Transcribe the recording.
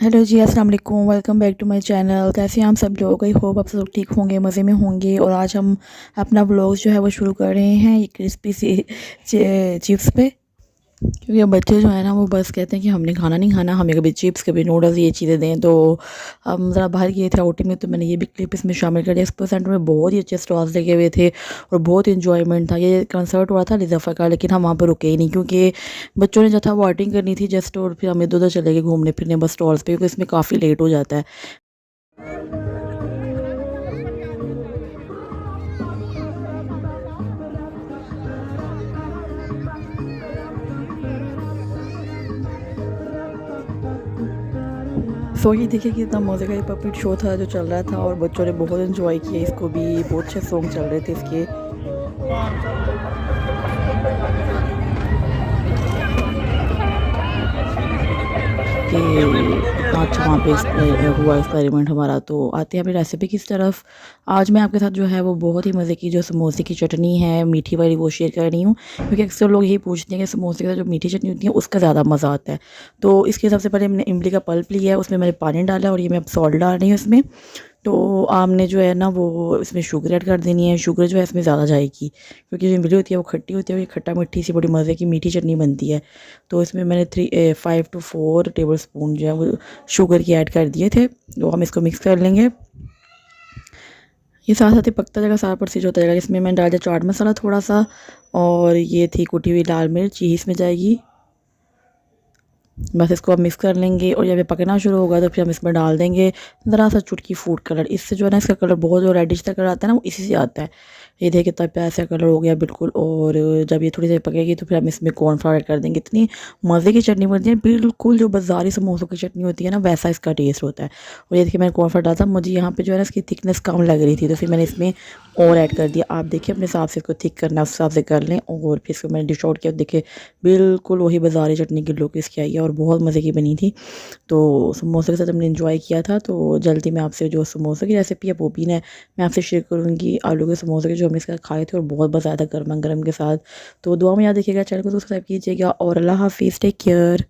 Hello जी, अस्सलाम वालेकुम। Welcome back to my channel. कैसे हैं आप सब लोग? आई होप आप सब लोग ठीक होंगे, मज़े में होंगे। और आज हम अपना व्लॉग जो है वो शुरू कर रहे हैं ये क्रिस्पी सी चिप्स पे, क्योंकि अब बच्चे जो है ना वो बस कहते हैं कि हमने खाना नहीं खाना, हमें कभी चिप्स कभी नूडल्स ये चीज़ें दें। तो हम ज़रा बाहर गए थे आउटिंग में, तो मैंने ये भी क्लिप इसमें शामिल कर दिया। एक्सपो सेंटर में बहुत ही अच्छे स्टॉल्स लगे हुए थे और बहुत इंजॉयमेंट था। ये कंसर्ट हुआ था लिज़फ़र का, लेकिन हम वहाँ पर रुके ही नहीं क्योंकि बच्चों ने जो था वो आउटिंग करनी थी जस्ट, और फिर हम इधर उधर चले गए घूमने फिरने बस स्टॉल्स पे, क्योंकि इसमें काफ़ी लेट हो जाता है। सो ये देखिए कि इतना मज़े का ये पपेट शो था जो चल रहा था, और बच्चों ने बहुत एंजॉय किया इसको भी। बहुत अच्छे सॉन्ग चल रहे थे इसके। कि इतना अच्छा वहाँ पे हुआ एक्सपेरिमेंट हमारा। तो आते हैं अपनी रेसिपी की तरफ। आज मैं आपके साथ जो है वो बहुत ही मज़े की जो समोसे की चटनी है मीठी वाली वो शेयर कर रही हूँ, क्योंकि अक्सर लोग यही पूछते हैं कि समोसे के साथ जो मीठी चटनी होती है उसका ज़्यादा मज़ा आता है। तो इसके सबसे पहले मैंने इमली का पल्प लिया है, उसमें मैंने पानी डाला और ये मैं अब सॉल्ट डाल रही हूँ इसमें। तो आपने जो है ना वो इसमें शुगर ऐड कर देनी है। शुगर जो है इसमें ज़्यादा जाएगी, क्योंकि जो इमली होती है वो खट्टी होती है और ये खट्टा मीठी सी बड़ी मज़े की मीठी चटनी बनती है। तो इसमें मैंने 5 to 4 टेबल स्पून जो है वो शुगर की ऐड कर दिए थे। तो हम इसको मिक्स कर लेंगे। ये साथ साथ ही पकता जाएगा, सारा प्रोसीजर होता जाएगा। इसमें मैंने डाल दिया चाट मसाला थोड़ा सा, और ये थी कुटी हुई लाल मिर्च, ये इसमें जाएगी। बस इसको अब मिक्स कर लेंगे, और जब ये पकना शुरू होगा तो फिर हम इसमें डाल देंगे ज़रा सा चुटकी फूड कलर। इससे जो है ना इसका कलर बहुत जो रेडिश सा कलर आता है ना वो इसी से आता है। ये देखिए कितना प्यारा सा कलर हो गया बिल्कुल। और जब ये थोड़ी देर पकेगी तो फिर हम इसमें कॉर्नफ्लावर ऐड कर देंगे। इतनी मज़े की चटनी बनती है, बिल्कुल जो बाज़ारी समोसों की चटनी होती है ना वैसा इसका टेस्ट होता है। और ये देखिए मैंने कॉर्नफ्लावर डाला था, मुझे यहाँ पे जो है ना इसकी थिकनेस कम लग रही थी, तो फिर मैंने इसमें और ऐड कर दिया। आप देखिए अपने हिसाब से इसको थिक करना उस हिसाब से कर लें। और फिर इसको मैंने डिश आउट किया, देखिए बिल्कुल वही बाज़ारी चटनी की लुक इसकी आई है और बहुत मज़े की बनी थी। तो समोसे के साथ हमने एंजॉय किया था। तो जल्दी मैं आपसे जो समोसे की रेसिपी है वो भी मैं आपसे शेयर करूँगी। आलू के समोसे के जो हमने इसके साथ खाए थे और बहुत मज़ा आया था गर्मा गर्म के साथ। तो दुआ में याद रखिएगा, चैनल को सब्सक्राइब कीजिएगा और अल्लाह हाफिज़, टेक केयर।